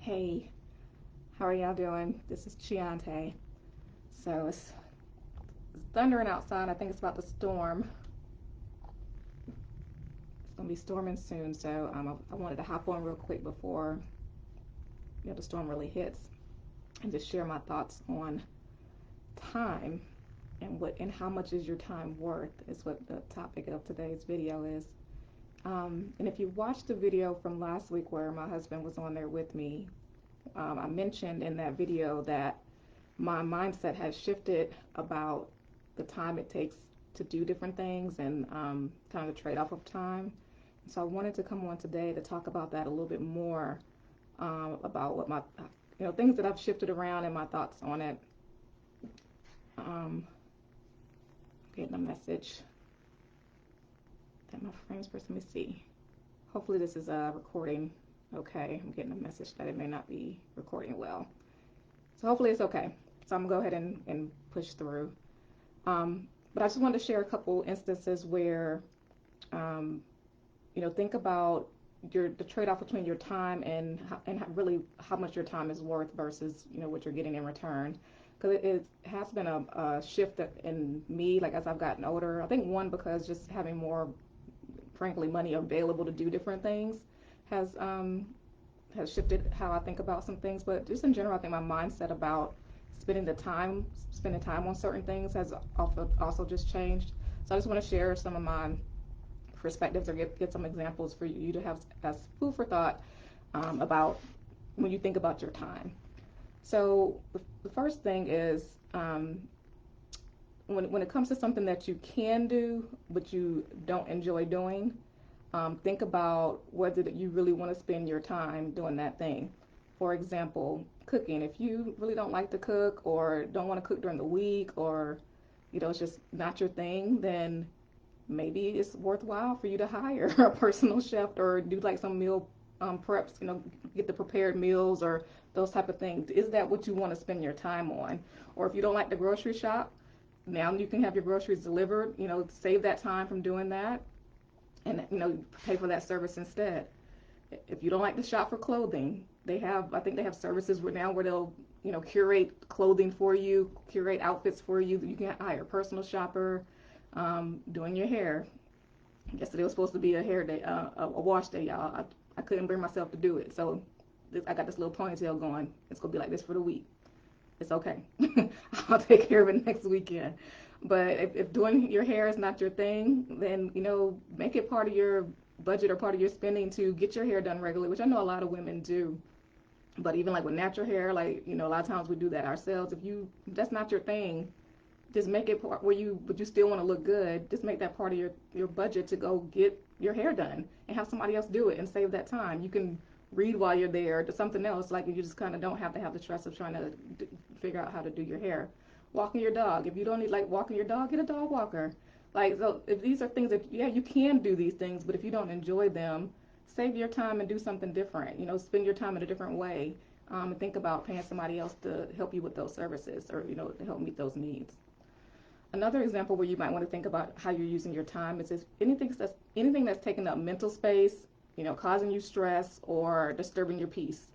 Hey, how are y'all doing? This is Chiante. It's thundering outside. I think it's about to storm. It's gonna be storming soon, so I wanted to hop on real quick before the storm really hits and just share my thoughts on time and how much is your time worth is what the topic of today's video is. And if you watched the video from last week where my husband was on there with me, I mentioned in that video that my mindset has shifted about the time it takes to do different things and kind of the trade-off of time. So I wanted to come on today to talk about that a little bit more, about what my, things that I've shifted around and my thoughts on it. Getting a message that my friend's person, let me see. Hopefully this is recording okay. I'm getting a message that it may not be recording well. So hopefully it's okay. So I'm gonna go ahead and push through. But I just wanted to share a couple instances where, think about the trade-off between your time and really how much your time is worth versus what you're getting in return. Because it has been a shift in me, like as I've gotten older. I think one, because just having more, frankly, money available to do different things has shifted how I think about some things. But just in general, I think my mindset about spending time on certain things has also just changed. So I just want to share some of my perspectives or get some examples for you to have as food for thought, about when you think about your time. So the first thing is, when it comes to something that you can do but you don't enjoy doing, think about whether that you really want to spend your time doing that thing. For example, cooking. If you really don't like to cook or don't want to cook during the week, or it's just not your thing, then maybe it's worthwhile for you to hire a personal chef or do like some meal preps, get the prepared meals or those type of things. Is that what you want to spend your time on? Or if you don't like the grocery shop, now you can have your groceries delivered, save that time from doing that and pay for that service instead. If you don't like to shop for clothing, I think they have services where they'll curate clothing for you, curate outfits for you. You can hire a personal shopper. Doing your hair. Yesterday was supposed to be a hair day, a wash day, y'all. I couldn't bring myself to do it, so I got this little ponytail going. It's gonna be like this for the week. It's okay. I'll take care of it next weekend. But if doing your hair is not your thing, then make it part of your budget or part of your spending to get your hair done regularly, which I know a lot of women do. But even like with natural hair, like a lot of times we do that ourselves. If that's not your thing, just make it part but you still want to look good. Just make that part of your budget to go get your hair done and have somebody else do it and save that time. You can read while you're there to something else. Like, you just kind of don't have to have the stress of trying to figure out how to do your hair. Walking your dog. If you don't need like walking your dog, get a dog walker. Like, so if these are things that, yeah, you can do these things, but if you don't enjoy them, save your time and do something different. Spend your time in a different way, and think about paying somebody else to help you with those services, or to help meet those needs. Another example where you might want to think about how you're using your time is if anything that's taking up mental space, causing you stress or disturbing your peace.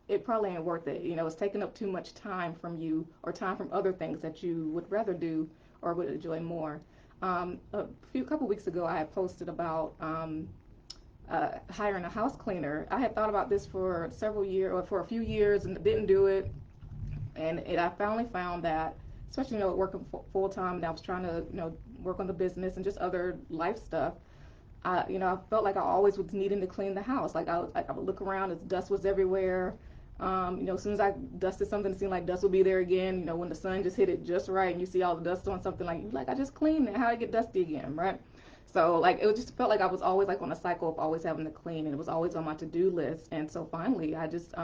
It probably ain't worth it. It's taking up too much time from you or time from other things that you would rather do or would enjoy more. A couple weeks ago, I had posted about hiring a house cleaner. I had thought about this for several years, or for a few years, and didn't do it. And I finally found that, especially working full time, and I was trying to work on the business and just other life stuff. I felt like I always was needing to clean the house. Like I would look around, as dust was everywhere. As soon as I dusted something, it seemed like dust would be there again. When the sun just hit it just right, and you see all the dust on something, like I just cleaned it. How did it get dusty again, right? So like it just felt like I was always like on a cycle of always having to clean, and it was always on my to-do list. And so finally, I just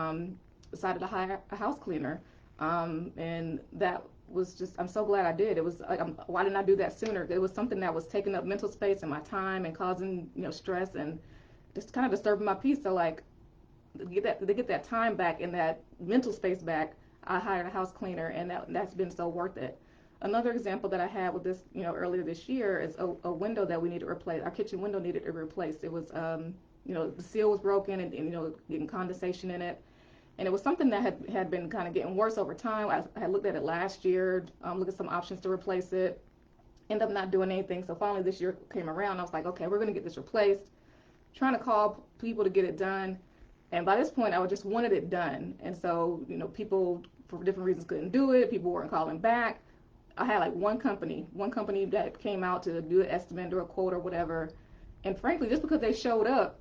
decided to hire a house cleaner, and that was just, I'm so glad I did. It was like, why didn't I do that sooner? It was something that was taking up mental space and my time and causing stress and just kind of disturbing my peace. So like to get that time back and that mental space back, I hired a house cleaner, and that's been so worth it. Another example that I had with this, earlier this year is a window that we needed to replace. Our kitchen window needed to be replaced. It was, the seal was broken and getting condensation in it. And it was something that had been kind of getting worse over time. I had looked at it last year, looked at some options to replace it, end up not doing anything. So finally this year came around. I was like, okay, we're going to get this replaced. Trying to call people to get it done. And by this point, I just wanted it done. And so, people for different reasons couldn't do it. People weren't calling back. I had like one company that came out to do an estimate or a quote or whatever. And frankly, just because they showed up,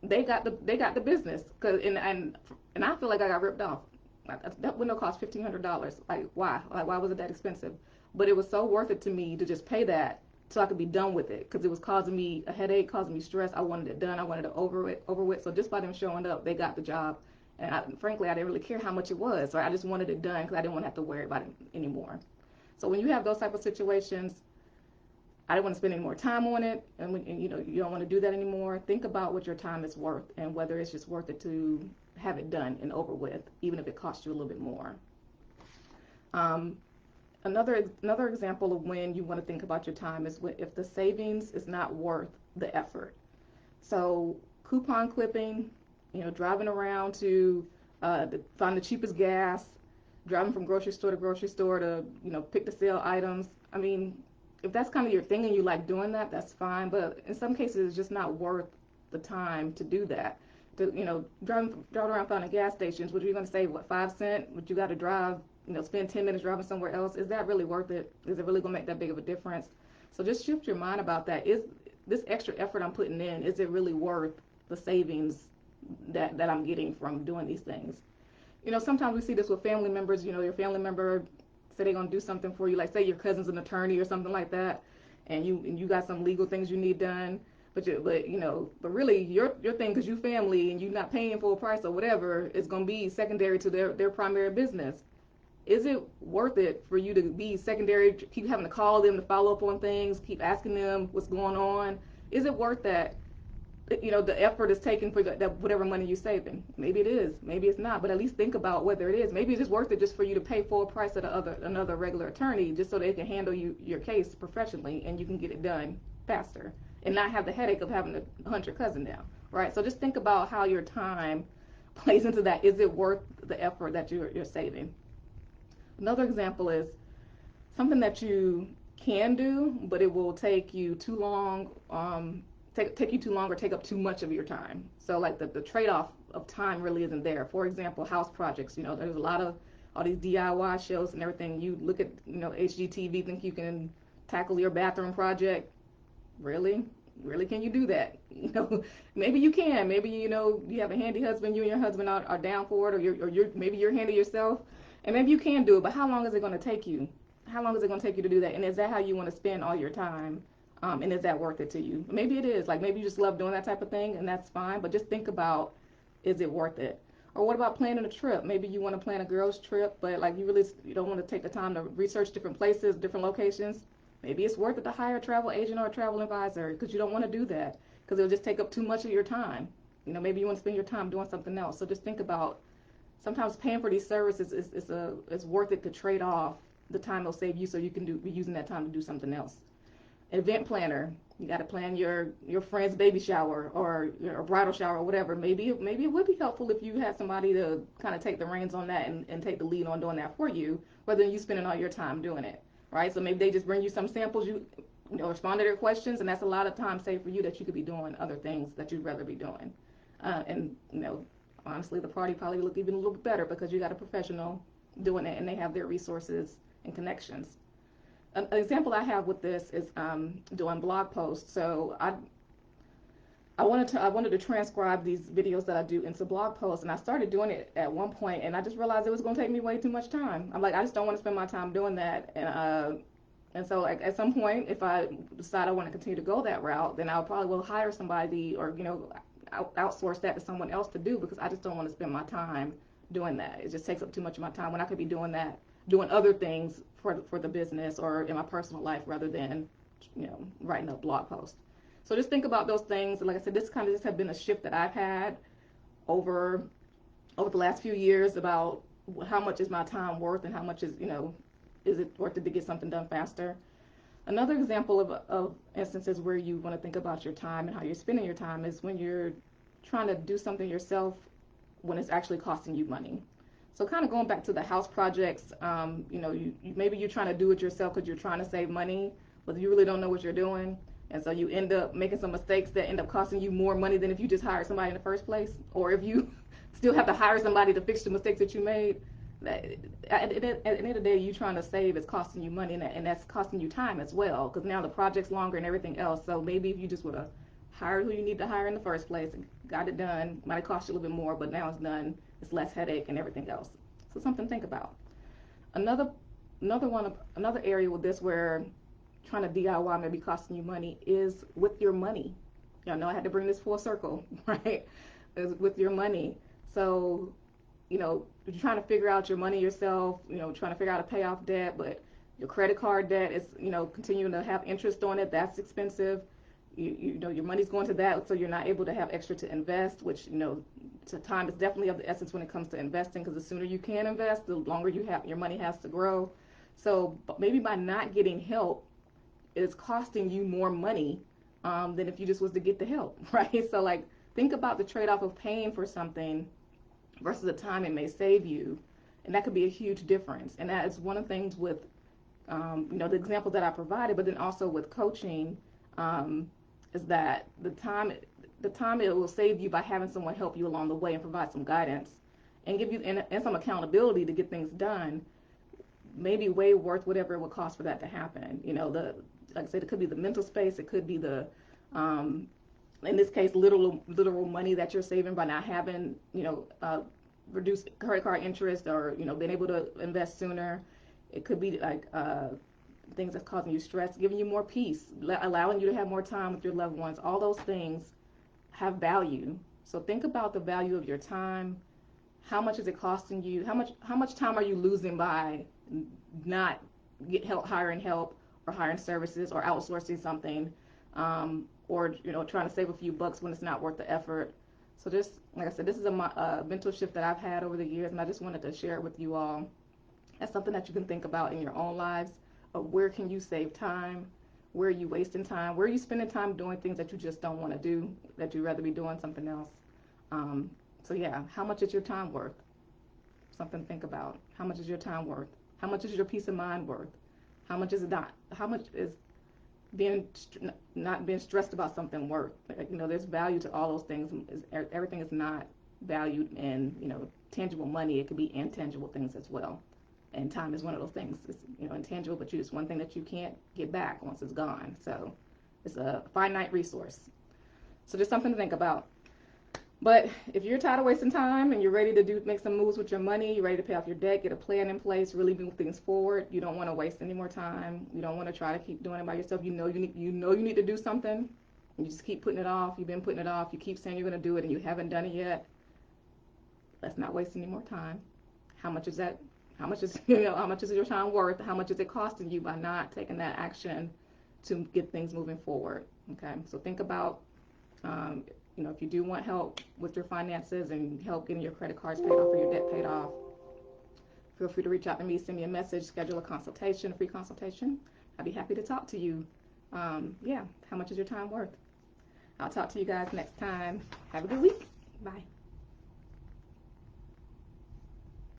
they got the business. And I feel like I got ripped off. That window cost $1,500. Like why? Like why was it that expensive? But it was so worth it to me to just pay that so I could be done with it, because it was causing me a headache, causing me stress. I wanted it done. I wanted it over with. So just by them showing up, they got the job. And frankly, I didn't really care how much it was. Right? I just wanted it done because I didn't want to have to worry about it anymore. So when you have those type of situations, I don't want to spend any more time on it, and you don't want to do that anymore. Think about what your time is worth and whether it's just worth it to have it done and over with, even if it costs you a little bit more. Um, another example of when you want to think about your time is if the savings is not worth the effort. So coupon clipping, driving around to find the cheapest gas, driving from grocery store to grocery store to pick the sale items. I mean, if that's kind of your thing and you like doing that, that's fine. But in some cases, it's just not worth the time to do that. To drive around finding gas stations, what are you going to save? What, 5 cents? But you got to drive, spend 10 minutes driving somewhere else. Is that really worth it? Is it really going to make that big of a difference? So just shift your mind about that. Is this extra effort I'm putting in, is it really worth the savings that I'm getting from doing these things? Sometimes we see this with family members. Your family member say they're gonna do something for you, like say your cousin's an attorney or something like that, and you got some legal things you need done, but really your thing, because you family and you're not paying full price or whatever, is gonna be secondary to their primary business. Is it worth it for you to be secondary, keep having to call them to follow up on things, keep asking them what's going on? Is it worth that? The effort is taken for that whatever money you're saving. Maybe it is, maybe it's not, but at least think about whether it is. Maybe it's just worth it just for you to pay full price at another regular attorney, just so they can handle your case professionally and you can get it done faster and not have the headache of having to hunt your cousin down, right? So just think about how your time plays into that. Is it worth the effort that you're saving? Another example is something that you can do, but it will take you too long. Take you too long or take up too much of your time. So like the trade-off of time really isn't there. For example, house projects. There's a lot of all these DIY shows and everything. You look at HGTV, think you can tackle your bathroom project. Really, can you do that? Maybe you can. Maybe you have a handy husband. You and your husband are down for it, or maybe you're handy yourself, and maybe you can do it. But how long is it going to take you? How long is it going to take you to do that? And is that how you want to spend all your time? And is that worth it to you? Maybe it is. Like maybe you just love doing that type of thing, and that's fine. But just think about, is it worth it? Or what about planning a trip? Maybe you want to plan a girls' trip, but like you don't want to take the time to research different places, different locations. Maybe it's worth it to hire a travel agent or a travel advisor, because you don't want to do that because it'll just take up too much of your time. Maybe you want to spend your time doing something else. So just think about, sometimes paying for these services is worth it to trade off the time it'll save you, so you can be using that time to do something else. Event planner, you got to plan your friend's baby shower or your bridal shower or whatever. Maybe it would be helpful if you had somebody to kind of take the reins on that and take the lead on doing that for you, rather than you spending all your time doing it, right? So maybe they just bring you some samples, you respond to their questions, and that's a lot of time saved for you that you could be doing other things that you'd rather be doing. And honestly, the party probably look even a little bit better because you got a professional doing it and they have their resources and connections. An example I have with this is doing blog posts. So I wanted to transcribe these videos that I do into blog posts, and I started doing it at one point, and I just realized it was going to take me way too much time. I'm like, I just don't want to spend my time doing that, and so like at some point, if I decide I want to continue to go that route, then I'll probably will hire somebody or outsource that to someone else to do, because I just don't want to spend my time doing that. It just takes up too much of my time when I could be doing other things for the business or in my personal life, rather than writing a blog post. So just think about those things. Like I said, this kind of just have been a shift that I've had over the last few years about how much is my time worth and how much is it worth it to get something done faster. Another example of instances where you want to think about your time and how you're spending your time is when you're trying to do something yourself when it's actually costing you money. So kind of going back to the house projects, maybe you're trying to do it yourself because you're trying to save money, but you really don't know what you're doing. And so you end up making some mistakes that end up costing you more money than if you just hired somebody in the first place, or if you still have to hire somebody to fix the mistakes that you made. At the end of the day, you trying to save is costing you money, and that's costing you time as well, because now the project's longer and everything else. So maybe if you just would have hired who you need to hire in the first place and got it done, might have cost you a little bit more, but now it's done. It's less headache and everything else. So something to think about. Another another area with this where trying to DIY may be costing you money is with your money. Y'all know I had to bring this full circle, right? Is with your money. So you're trying to figure out your money yourself, trying to figure out how to pay off debt, but your credit card debt is, continuing to have interest on it. That's expensive. Your money's going to that, so you're not able to have extra to invest, which, so time is definitely of the essence when it comes to investing, because the sooner you can invest, the longer your money has to grow. So maybe by not getting help, it's costing you more money than if you just was to get the help, right? So like, think about the trade-off of paying for something versus the time it may save you, and that could be a huge difference. And that is one of the things with the example that I provided, but then also with coaching, is that the time it will save you by having someone help you along the way and provide some guidance and give you and some accountability to get things done, maybe way worth whatever it would cost for that to happen. Like I said, it could be the mental space, it could be the in this case, literal money that you're saving by not having, reduced credit card interest, or, being able to invest sooner. It could be like things that's causing you stress, giving you more peace, allowing you to have more time with your loved ones. All those things have value. So think about the value of your time. How much is it costing you? How much time are you losing by not hiring help, or hiring services, or outsourcing something? Or trying to save a few bucks when it's not worth the effort. So just like I said, this is a mental shift that I've had over the years, and I just wanted to share it with you all. That's something that you can think about in your own lives, of where can you save time, where are you wasting time, where are you spending time doing things that you just don't want to do, that you'd rather be doing something else. So yeah, how much is your time worth? Something to think about. How much is your time worth? How much is your peace of mind worth? How much is it not? How much is not being stressed about something worth? There's value to all those things. Everything is not valued in tangible money. It could be intangible things as well, and time is one of those things. It's intangible, but it's one thing that you can't get back once it's gone. So it's a finite resource. So just something to think about. But if you're tired of wasting time and you're ready to make some moves with your money, you're ready to pay off your debt, get a plan in place, really move things forward, you don't want to waste any more time. You don't want to try to keep doing it by yourself. You need to do something. You just keep putting it off. You've been putting it off. You keep saying you're going to do it and you haven't done it yet. Let's not waste any more time. How much is that? How much is how much is your time worth? How much is it costing you by not taking that action to get things moving forward? Okay, so think about if you do want help with your finances and help getting your credit cards paid off or your debt paid off, feel free to reach out to me, send me a message, schedule a consultation, a free consultation. I'd be happy to talk to you. Yeah, how much is your time worth? I'll talk to you guys next time. Have a good week. Bye.